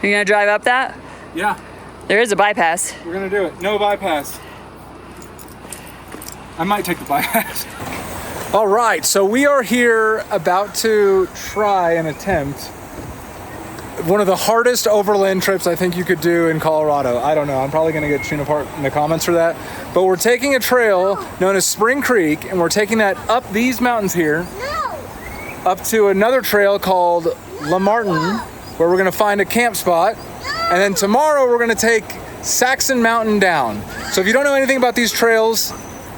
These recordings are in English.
You gonna drive up that? Yeah. There is a bypass. We're gonna do it. No bypass. I might take the bypass. All right, so we are here about to try and attempt one of the hardest overland trips I think you could do in Colorado. I don't know, I'm probably gonna get torn apart in the comments for that. But we're taking a trail known as Spring Creek, and we're taking that up these mountains here, up to another trail called La Martin, where we're gonna find a camp spot. And then tomorrow we're gonna take Saxon Mountain down. So if you don't know anything about these trails,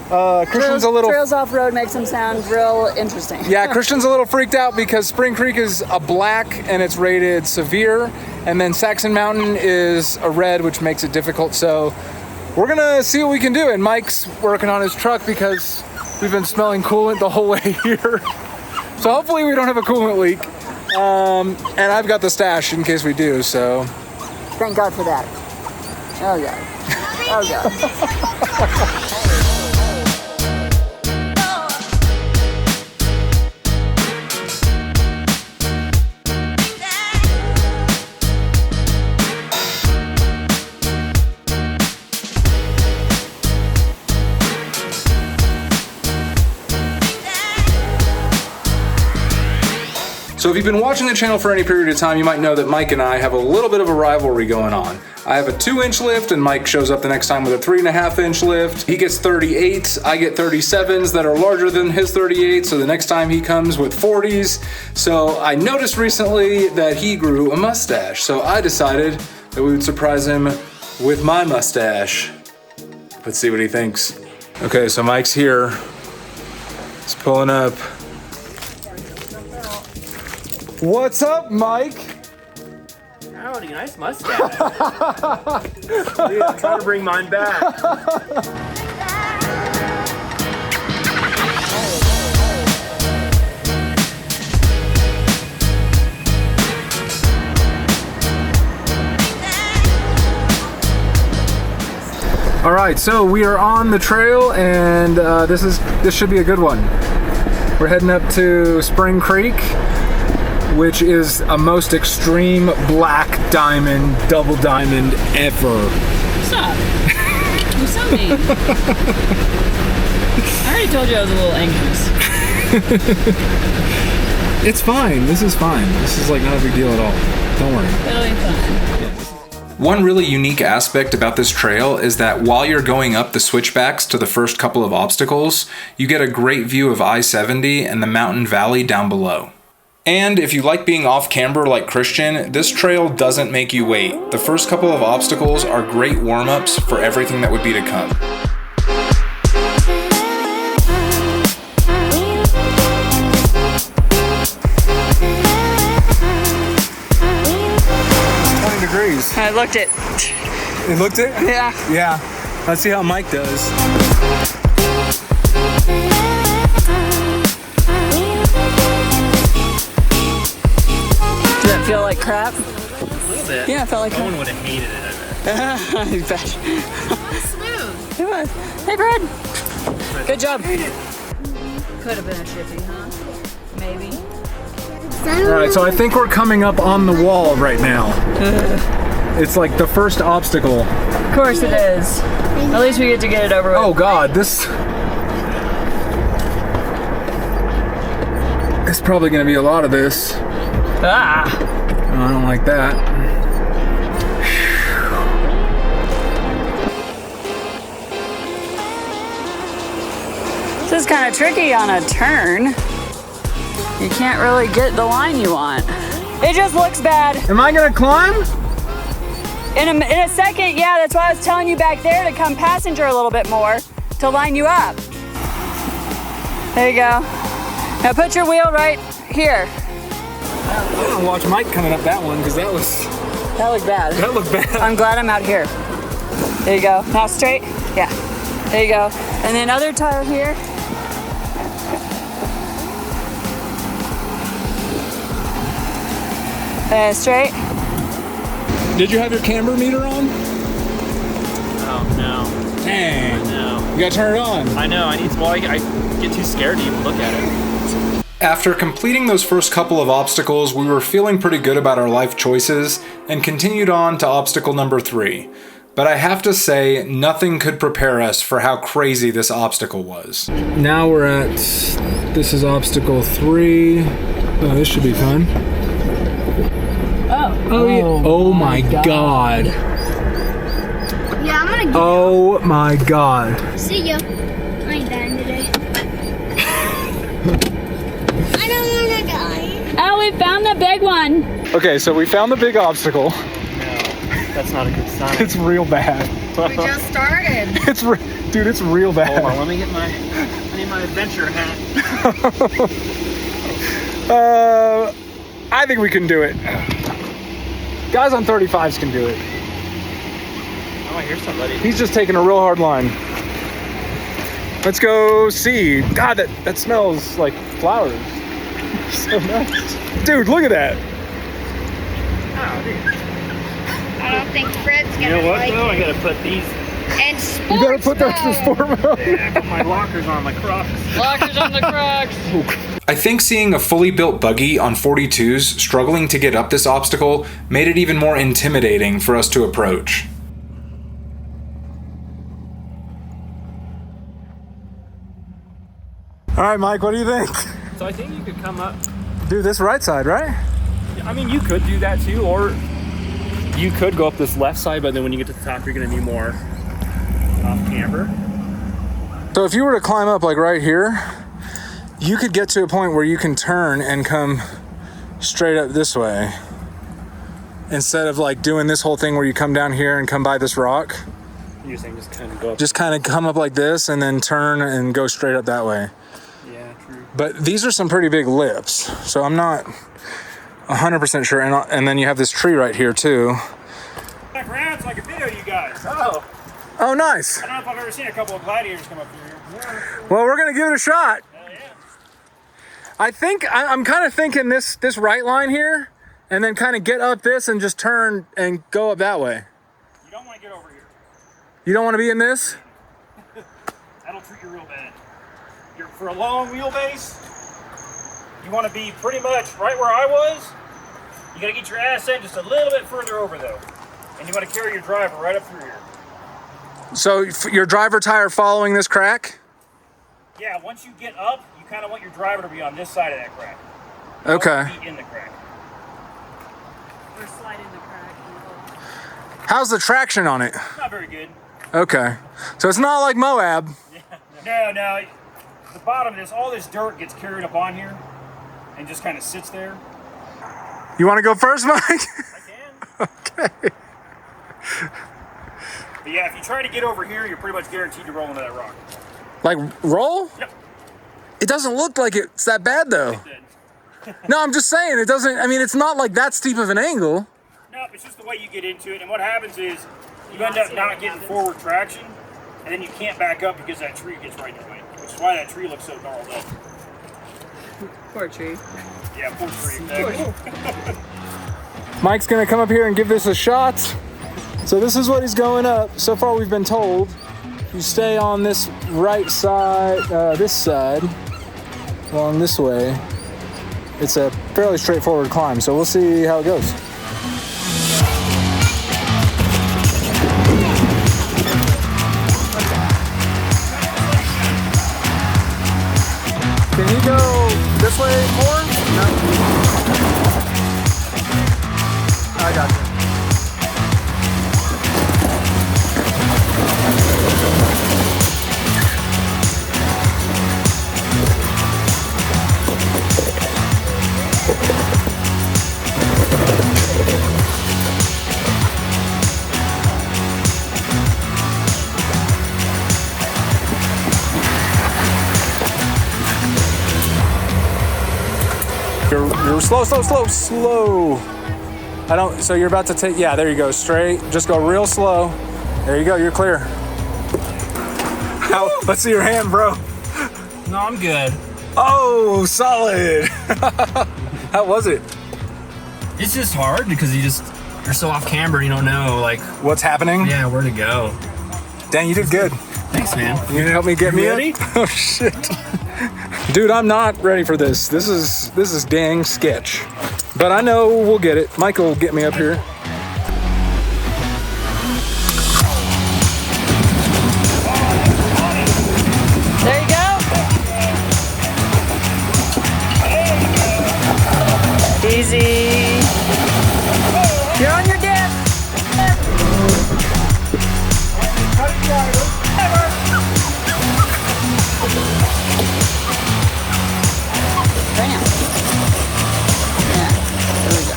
Christian's a little... Trails Off-Road makes them sound real interesting. Yeah, Christian's a little freaked out because Spring Creek is a black and it's rated severe. And then Saxon Mountain is a red, which makes it difficult. So we're gonna see what we can do. And Mike's working on his truck because we've been smelling coolant the whole way here. So hopefully we don't have a coolant leak. And I've got the stash in case we do, so. Thank God for that. Oh God. Oh God. So if you've been watching the channel for any period of time, you might know that Mike and I have a little bit of a rivalry going on. I have a 2-inch lift and Mike shows up the next time with a 3.5-inch lift. He gets 38s, I get 37s that are larger than his 38s, so the next time he comes with 40s. So I noticed recently that he grew a mustache, so I decided that we would surprise him with my mustache. Let's see what he thinks. Okay, so Mike's here. He's pulling up. What's up, Mike? Howdy, nice mustache. Dude, I'm trying to bring mine back. All right, so we are on the trail, and this should be a good one. We're heading up to Spring Creek, which is a most extreme black diamond, double diamond ever. What's up? You're so mean. I already told you I was a little anxious. It's fine. This is fine. This is like not a big deal at all. Don't worry. It'll be fun. One really unique aspect about this trail is that while you're going up the switchbacks to the first couple of obstacles, you get a great view of I-70 and the mountain valley down below. And if you like being off camber like Christian, this trail doesn't make you wait. The first couple of obstacles are great warm-ups for everything that would be to come. Degrees. I looked it. You looked it? Yeah. Yeah. Let's see how Mike does. Does that feel like crap? A little bit. Yeah, it felt like crap. Someone would have hated it, I bet. You bet. Smooth. It was. Hey, Brad. Good job. Could have been a trippy, huh? Maybe. All right, so I think we're coming up on the wall right now. It's like the first obstacle. Of course it is. At least we get to get it over with. Oh God, this is probably gonna be a lot of this. Ah! Oh, I don't like that. This is kind of tricky on a turn. You can't really get the line you want. It just looks bad. Am I gonna climb? In a second, yeah, that's why I was telling you back there to come passenger a little bit more to line you up. There you go. Now put your wheel right here. I'm gonna watch Mike coming up that one because that looked bad. That looked bad. I'm glad I'm out here. There you go. Now straight. Yeah. There you go. And then other tire here. Straight. Did you have your camber meter on? Oh, no. Dang. I know. You gotta turn it on. I know. I get too scared to even look at it. After completing those first couple of obstacles, we were feeling pretty good about our life choices and continued on to obstacle number 3. But I have to say, nothing could prepare us for how crazy this obstacle was. Now we're at, this is obstacle 3. Oh, this should be fun. Oh, yeah. Oh my God. Yeah, I'm gonna get Oh my God. See ya. I ain't dying today. I don't wanna die. Oh, we found the big one. Okay, so we found the big obstacle. No, that's not a good sign. It's real bad. We just started. Dude, it's real bad. Hold on, let me get I need my adventure hat. I think we can do it. Guys on 35s can do it. Oh, I hear somebody. He's just taking a real hard line. Let's go see. God, that smells like flowers. So nice. Dude, look at that. Oh, dude. I don't think Fred's gonna You know what, like though? I it. gotta put these. And sports You gotta put that to mode. sport mode. Yeah, I put my lockers on my Crocs. Lockers on the Crocs. I think seeing a fully built buggy on 42s struggling to get up this obstacle made it even more intimidating for us to approach. All right, Mike, what do you think? So I think you could come up. Do this right side, right? I mean, you could do that too, or you could go up this left side, but then when you get to the top, you're gonna be more off camber. So if you were to climb up like right here, you could get to a point where you can turn and come straight up this way. Instead of like doing this whole thing where you come down here and come by this rock. You're saying just kind of go up. Just kind of come up like this and then turn and go straight up that way. Yeah, true. But these are some pretty big lips, so I'm not 100% sure. And then you have this tree right here too. Back around so I can video you guys. Oh, nice. I don't know if I've ever seen a couple of gladiators come up through here. Well, we're gonna give it a shot. Hell yeah. I think I'm kind of thinking this right line here, and then kind of get up this and just turn and go up that way. You don't want to get over here. You don't want to be in this? That'll treat you real bad. For a long wheelbase, you want to be pretty much right where I was. You got to get your ass in just a little bit further over though. And you want to carry your driver right up through here. So your driver tire following this crack? Yeah, once you get up, you kind of want your driver to be on this side of that crack. Okay. Feet in the crack. We're sliding the crack. How's the traction on it? Not very good. Okay. So it's not like Moab. No. The bottom of this, all this dirt gets carried up on here and just kind of sits there. You want to go first, Mike? I can. Okay. But yeah, if you try to get over here, you're pretty much guaranteed to roll into that rock. Like roll? Yep. It doesn't look like it's that bad though. No, I'm just saying it doesn't. I mean, it's not like that steep of an angle. No, it's just the way you get into it. And what happens is you end up not getting forward traction, and then you can't back up because that tree gets right in your way. Which is why that tree looks so gnarled up. Poor tree. Yeah, poor tree. Exactly. Mike's gonna come up here and give this a shot. So this is what he's going up. So far we've been told, you stay on this right side, this side, along this way. It's a fairly straightforward climb, so we'll see how it goes. Can you go this way more? No. I got you. You're slow. So you're about to take, yeah, there you go, straight. Just go real slow. There you go, you're clear. Let's see your hand, bro. No, I'm good. Oh, solid. How was it? It's just hard because you're so off camber, you don't know, like, What's happening? yeah, where to go. Dang, you did good. Thanks, man. You gonna help me get me ready? in? Oh, shit. Dude, I'm not ready for this. This is dang sketch. But I know we'll get it. Michael will get me up here. There you go. Easy. You're on your dip. Right now. Yeah, there we go.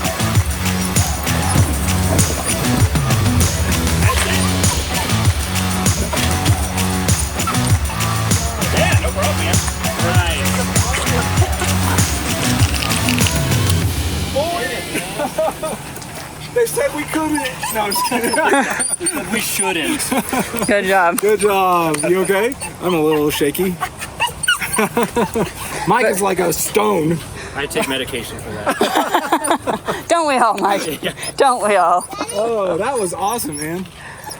Yeah, no problem, man. Nice. They said we couldn't. No, I'm just kidding. We shouldn't. Good job. Good job. You okay? I'm a little shaky. Mike is like a stone. I take medication for that. Don't we all, Mike? Don't we all? Oh, that was awesome, man.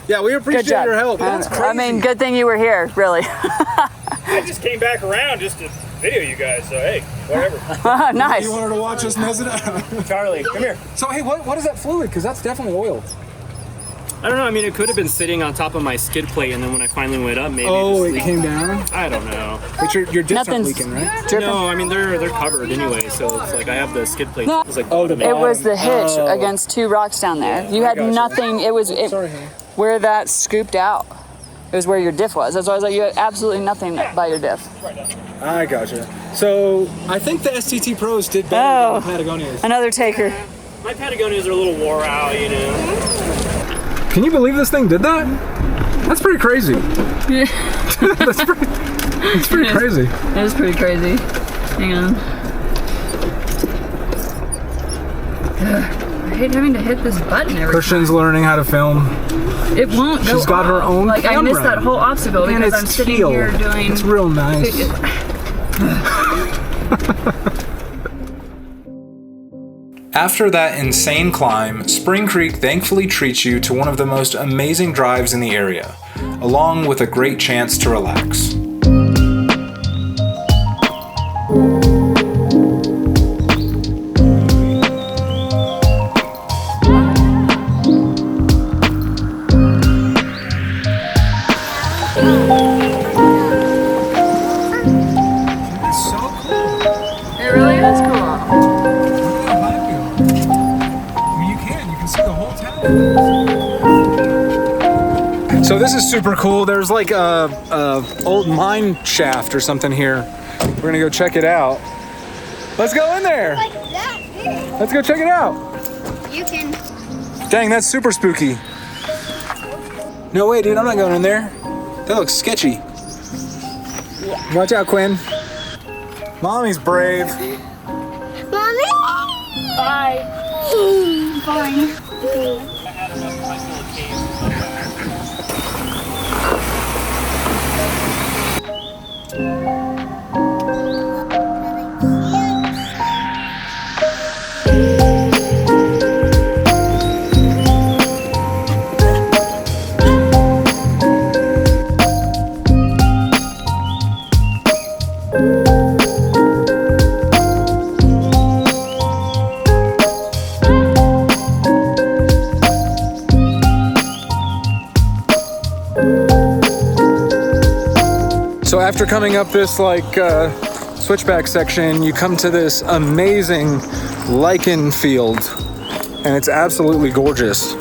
Yeah, we Good appreciate job. your help. That's crazy. I mean, good thing you were here, really. I just came back around just to video you guys, so hey, whatever. Nice. You wanted to watch us mess it up. Charlie, come here. So, hey, what is that fluid? Because that's definitely oil. I don't know. I mean, it could have been sitting on top of my skid plate, and then when I finally went up, maybe Oh, it just came down? I don't know. But your dips aren't Nothing's leaking, right? dripping. No, I mean they're covered anyway, so it's like I have the skid plate. No. It's like Oh, the It was the hitch Oh. against two rocks down there. You had gotcha. nothing. It was Sorry, honey. where that scooped out. It was where your diff was. That's why I was like, you had absolutely nothing by your diff. I gotcha. So, I think the STT Pros did better than the Patagonias. Another taker. My Patagonias are a little wore out, you know. Can you believe this thing did that? That's pretty crazy. Yeah. That's pretty crazy. It was pretty crazy. Hang on. Ugh, I hate having to hit this button every Christian's learning how to film. It won't go She's got her off. own Like, I missed camera. that whole obstacle And because it's I'm sitting teal. here doing... It's real nice. After that insane climb, Spring Creek thankfully treats you to one of the most amazing drives in the area, along with a great chance to relax. It really is cool. So this is super cool. There's like a old mine shaft or something here. We're gonna go check it out. Let's go in there. Like that. Let's go check it out. You can. Dang, that's super spooky. No way, dude, I'm not going in there. That looks sketchy. Watch out, Quinn. Mommy's brave. Mommy? Bye. Fine. So after coming up this switchback section, you come to this amazing lichen field, and it's absolutely gorgeous.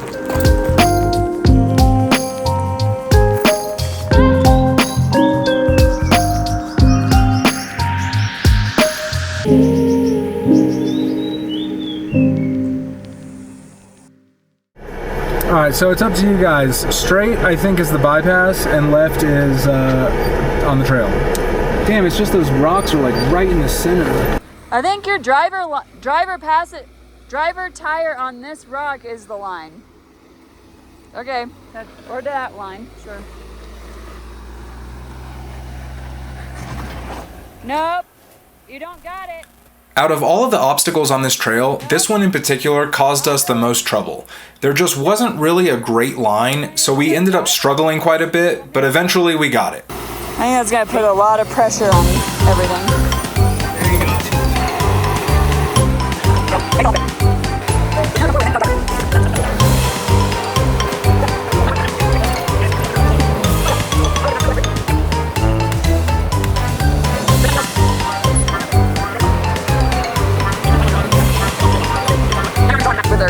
All right, so it's up to you guys. Straight, I think, is the bypass, and left is on the trail. Damn, it's just those rocks are like right in the center. I think your driver tire on this rock is the line. Okay, or that line, sure. Nope, you don't got it. Out of all of the obstacles on this trail, this one in particular caused us the most trouble. There just wasn't really a great line, so we ended up struggling quite a bit, but eventually we got it. I think that's gonna put a lot of pressure on everything.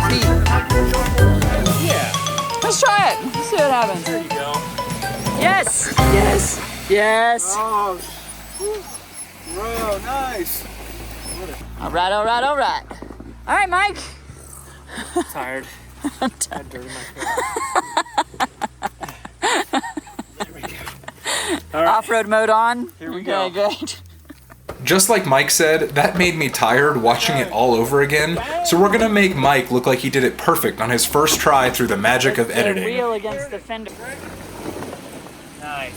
feet. Yeah. Let's try it. Let's see what happens. There you go. Yes. Yes. Yes. Oh, bro, nice. All right, all right, all right. All right, Mike. Tired. I'm I had dirt in my face. Off-road mode on. Here we Okay, go. great. Just like Mike said, that made me tired watching it all over again, so we're gonna make Mike look like he did it perfect on his first try through the magic of The editing. wheel against the fender. Nice.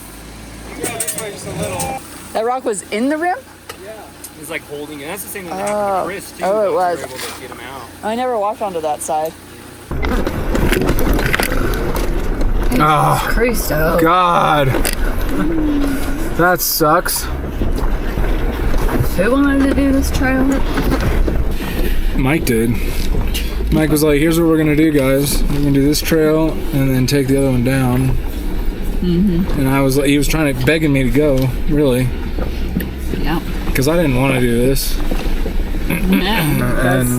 You go this way just a little. That rock was in the rim? He's like holding it. That's the same thing that happened to Chris too. Oh, it but was. we were able to get him out. I never walked onto that side. Oh, Christo. God. That sucks. Who wanted to do this trail? Mike did. Mike was like, here's what we're gonna do, guys. We're gonna do this trail and then take the other one down. And I was like, he was trying to, begging me to go, really. Yeah. Because I didn't want to do this.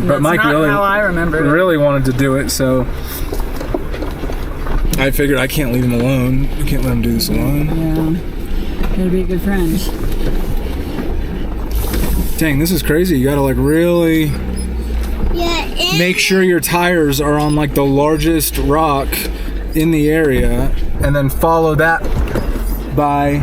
But Mike not really, how I remember it. really wanted to do it, so I figured I can't leave him alone. I can't let him do this alone. Yeah. Gotta be a good friend. Dang, this is crazy. You gotta like really Yeah, make sure your tires are on like the largest rock in the area, and then follow that by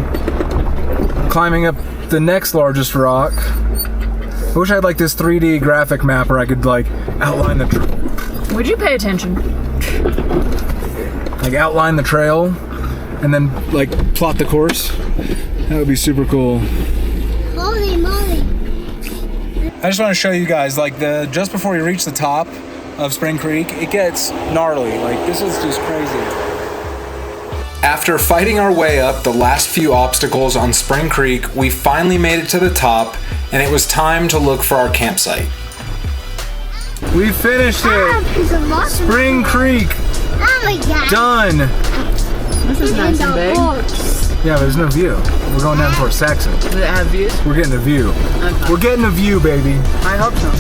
climbing up the next largest rock. I wish I had like this 3D graphic map where I could like outline the Would you pay attention? outline the trail and then like plot the course. That would be super cool. Holy moly. I just want to show you guys like just before you reach the top of Spring Creek, it gets gnarly. Like this is just crazy. After fighting our way up the last few obstacles on Spring Creek, we finally made it to the top, and it was time to look for our campsite. We finished it! Spring Creek, Oh my god. done! This is nice and big. Yeah, but there's no view. We're going down towards Saxon. Does it have views? We're getting a view. Okay. We're getting a view, baby. I hope so.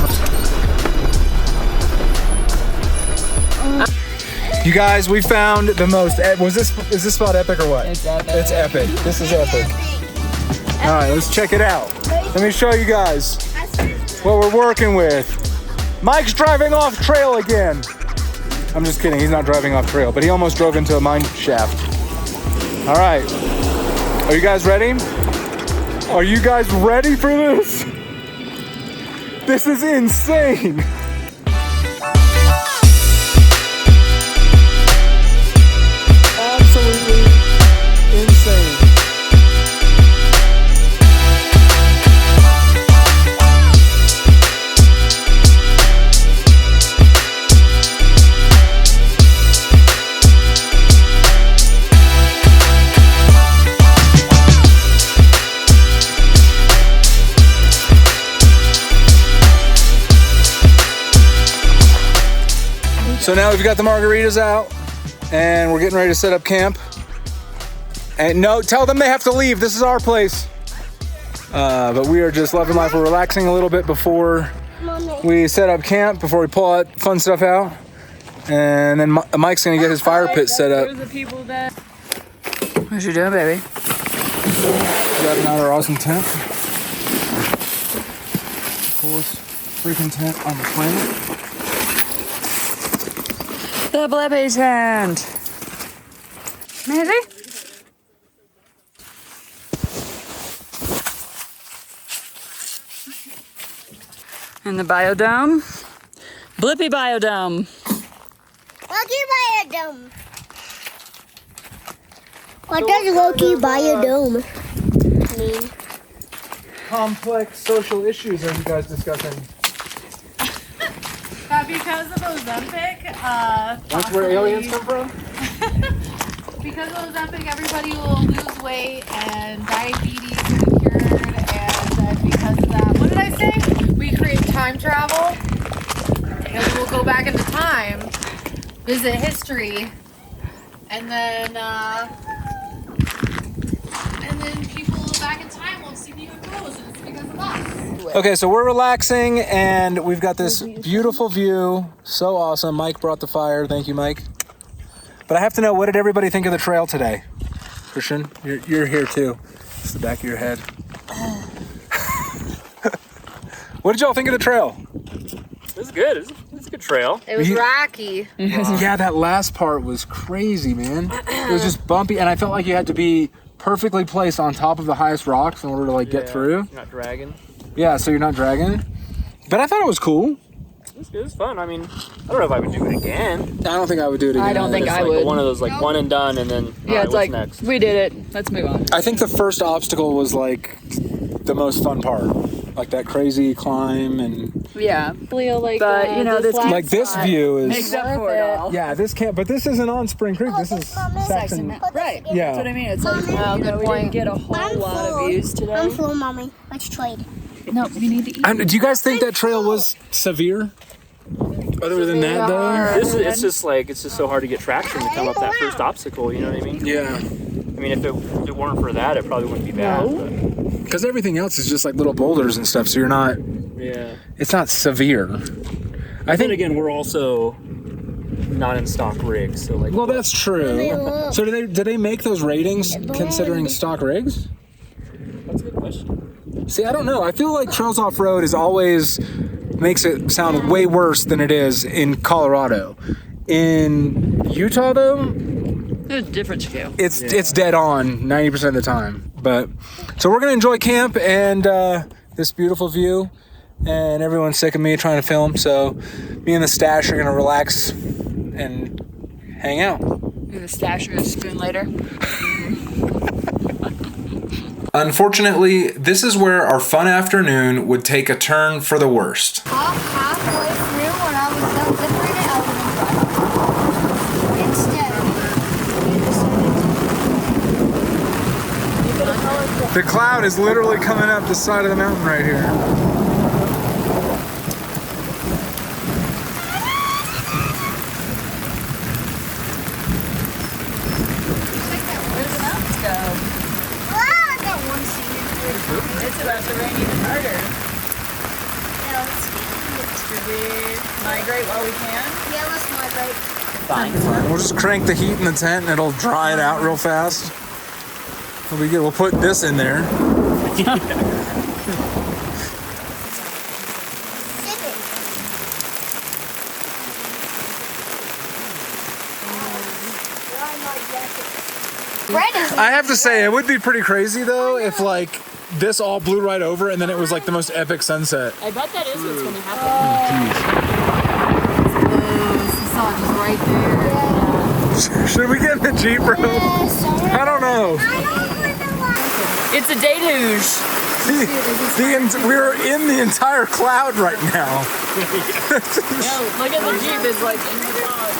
You guys, we found the most. Is this spot epic or what? It's epic. It's epic. This is epic. All right, let's check it out. Let me show you guys what we're working with. Mike's driving off trail again. I'm just kidding. He's not driving off trail, but he almost drove into a mine shaft. All right. Are you guys ready? Are you guys ready for this? This is insane. Absolutely insane. So now we've got the margaritas out and we're getting ready to set up camp. And no, tell them they have to leave. This is our place. But we are just loving life. We're relaxing a little bit before we set up camp, before we pull all that fun stuff out. And then Mike's gonna get his fire pit set up. What you doing, baby? Grabbing out our awesome tent. Coolest freaking tent on the planet. The Blippi's hand. Maisie? In the biodome. Blippy biodome. Loki biodome. What does Loki biodome mean? Complex social issues are you guys discussing? Because of Ozempic, That's where aliens come from? because of Ozempic, everybody will lose weight and diabetes will be cured, and then because of that, what did I say? We create time travel, and we'll go back into time, visit history, and then people will back in time, we'll see the UFOs, and it's because of us. Okay, so we're relaxing and we've got this beautiful view. So awesome. Mike brought the fire. Thank you, Mike. But I have to know, what did everybody think of the trail today? Christian, you're here too. It's the back of your head. What did y'all think of the trail? It was good. It's a good trail. It was rocky. Yeah, that last part was crazy, man. It was just bumpy, and I felt like you had to be perfectly placed on top of the highest rocks in order to like get through. You're not dragging. Yeah, so you're not dragging. But I thought it was cool. It was fun. I mean, I don't know if I would do it again. I don't think I would do it again. I don't think It's I like would. one of those like one and done, and then Yeah, it's like, what's next? we did it. Let's move on. I think the first obstacle was like the most fun part. Like that crazy climb and Yeah. Like, But, you know, this like this view makes is. up for it all. Yeah, this can't. But this isn't on Spring Creek. This is Saxon. Right. Yeah. That's what I mean. It's like, Oh, you know, good we point. didn't get a whole lot of views today. I'm full, mommy. Let's trade. No, we need to eat. Do you guys think that trail was severe? Other than that, though. It's just so hard to get traction to come up that first obstacle. You know what I mean? Yeah. I mean, if it weren't for that, it probably wouldn't be bad. Because everything else is just like little boulders and stuff, so you're not. But, yeah. It's not severe. I Then think. again, we're also not in stock rigs, so like. Well, that's true. So did they make those ratings considering stock rigs? That's a good question. See, I don't know. I feel like Trails Off-Road is always makes it sound way worse than it is in Colorado. In Utah, though, There's a different scale. it's dead on 90% of the time. But so we're gonna enjoy camp and this beautiful view, and everyone's sick of me trying to film. So me and the stash are gonna relax and hang out. The stash or a spoon later. Unfortunately, this is where our fun afternoon would take a turn for the worst. Halfway through, when I was done zippering it, I was instead, The cloud is literally coming up the side of the mountain right here. Where do the mountains go? It's about to rain even harder. Should we migrate while we can? Yeah, let's migrate. Fine. We'll just crank the heat in the tent and it'll dry it out real fast. We'll put this in there. I have to say, it would be pretty crazy though if like this all blew right over and then it was like the most epic sunset. I bet that is what's going to happen. The sun is right there. Should we get in the Jeep, bro? I don't know. It's a deluge. We're in the entire cloud right now. No, look at the Jeep. It's like in the fog.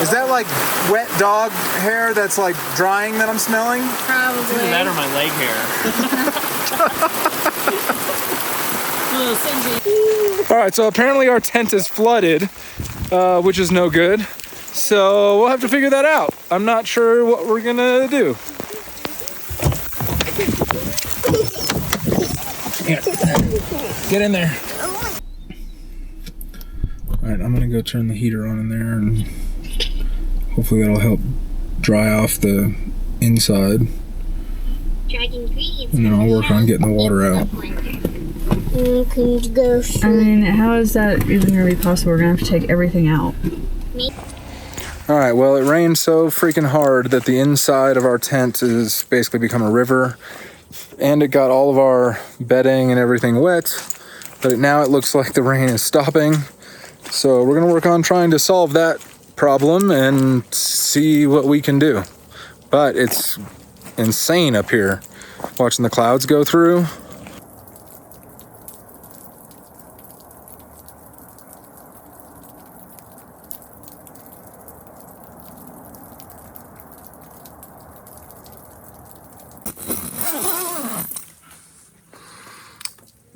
Is that like wet dog hair that's like drying that I'm smelling? Probably. Either that or my leg hair. All right, so apparently our tent is flooded, which is no good. So we'll have to figure that out. I'm not sure what we're gonna do. Here, get in there. All right, I'm gonna go turn the heater on in there and hopefully that'll help dry off the inside. And then I'll work on getting the water out. I mean, how is that even going to be possible? We're going to have to take everything out. All right, well, it rained so freaking hard that the inside of our tent has basically become a river. And it got all of our bedding and everything wet. But now it looks like the rain is stopping. So we're gonna work on trying to solve that problem and see what we can do. But it's insane up here, watching the clouds go through.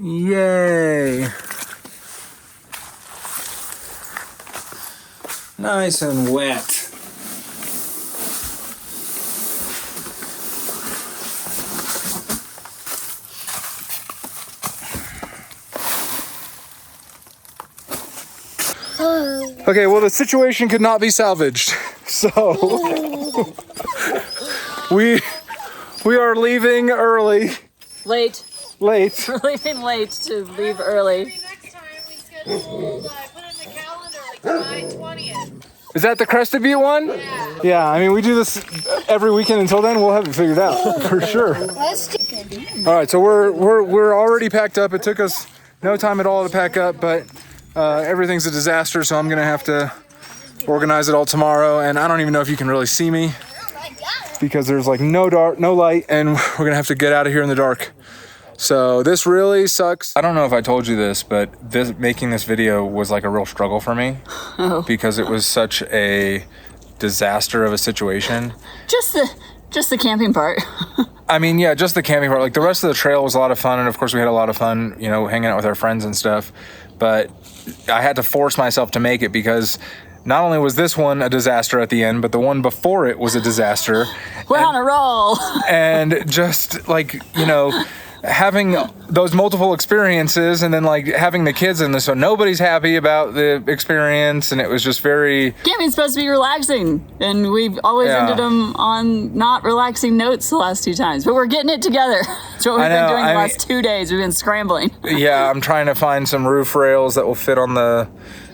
Yay. Nice and wet. Okay, well, the situation could not be salvaged, so we are leaving early. Late. Late. We're leaving late to leave early. Maybe next time we schedule, I put it in the calendar like July 20th. Is that the Crested Butte one? Yeah. Yeah, I mean, we do this every weekend. Until then, we'll have it figured out for sure. All right, so we're already packed up. It took us no time at all to pack up, but everything's a disaster, so I'm gonna have to organize it all tomorrow. And I don't even know if you can really see me because there's like no light, and we're gonna have to get out of here in the dark. So this really sucks. I don't know if I told you this, but making this video was like a real struggle for me because it was such a disaster of a situation. Just the camping part. I mean, yeah, just the camping part. Like the rest of the trail was a lot of fun, and of course we had a lot of fun, you know, hanging out with our friends and stuff. But I had to force myself to make it because not only was this one a disaster at the end, but the one before it was a disaster. We're on a roll. And just like, you know, having those multiple experiences and then like having the kids in this, so nobody's happy about the experience, and it was just very... Camping's supposed to be relaxing, and we've always ended them on not relaxing notes the last 2 times, but we're getting it together. That's what we've been doing the last 2 days. We've been scrambling. Yeah, I'm trying to find some roof rails that will fit on the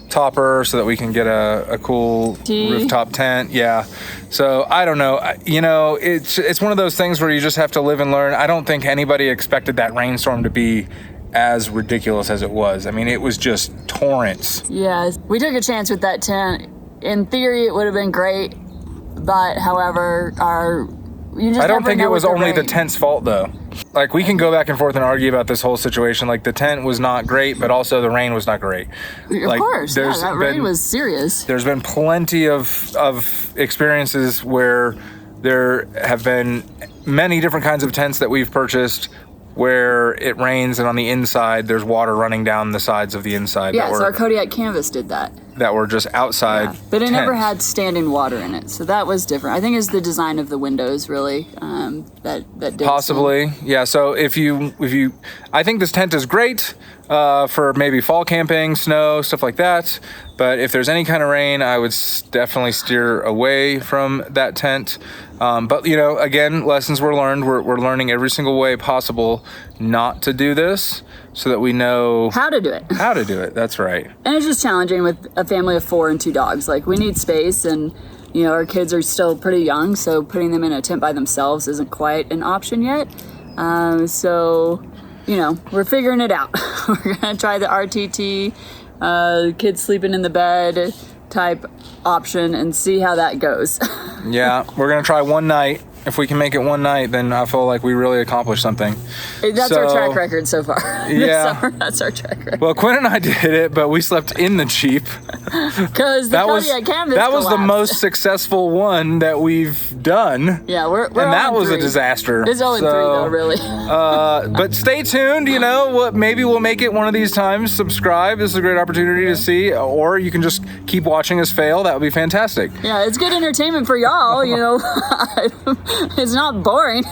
topper so that we can get a cool rooftop tent. Yeah. So I don't know. You know, it's one of those things where you just have to live and learn. I don't think anybody expected that rainstorm to be as ridiculous as it was. I mean, it was just torrents. Yeah, we took a chance with that tent. In theory, it would have been great, but however, I don't think it was only the tent's fault though. Like we can go back and forth and argue about this whole situation. Like the tent was not great, but also the rain was not great. Of course, yeah, that rain was serious. There's been plenty of experiences where there have been many different kinds of tents that we've purchased where it rains and on the inside there's water running down the sides of the inside. Yeah, so our Kodiak canvas did that. That were just outside. Yeah, but it never had standing water in it, so that was different. I think it's the design of the windows really that did. Possibly, yeah. So if you, I think this tent is great for maybe fall camping, snow, stuff like that. But if there's any kind of rain, I would definitely steer away from that tent. But you know, again, lessons were learned. We're learning every single way possible not to do this, so that we know how to do it. How to do it. That's right. And it's just challenging with a family of 4 and 2 dogs. Like we need space, and you know our kids are still pretty young, so putting them in a tent by themselves isn't quite an option yet. So you know we're figuring it out. We're gonna try the RTT, kids sleeping in the bed type option and see how that goes. Yeah, we're gonna try one night. If we can make it one night, then I feel like we really accomplished something. That's our track record so far. Yeah. This summer, that's our track record. Well, Quinn and I did it, but we slept in the Jeep. Because the Kodiak canvas that was collapsed. the most successful one that we've done. Yeah, we're and that was 3. a disaster. It's only 3 though, really. But stay tuned. You know, maybe we'll make it one of these times. Subscribe. This is a great opportunity to see, or you can just keep watching us fail. That would be fantastic. Yeah, it's good entertainment for y'all. You know, it's not boring.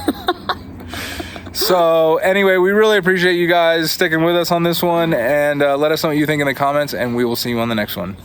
So anyway, we really appreciate you guys sticking with us on this one, and let us know what you think in the comments, and we will see you on the next one.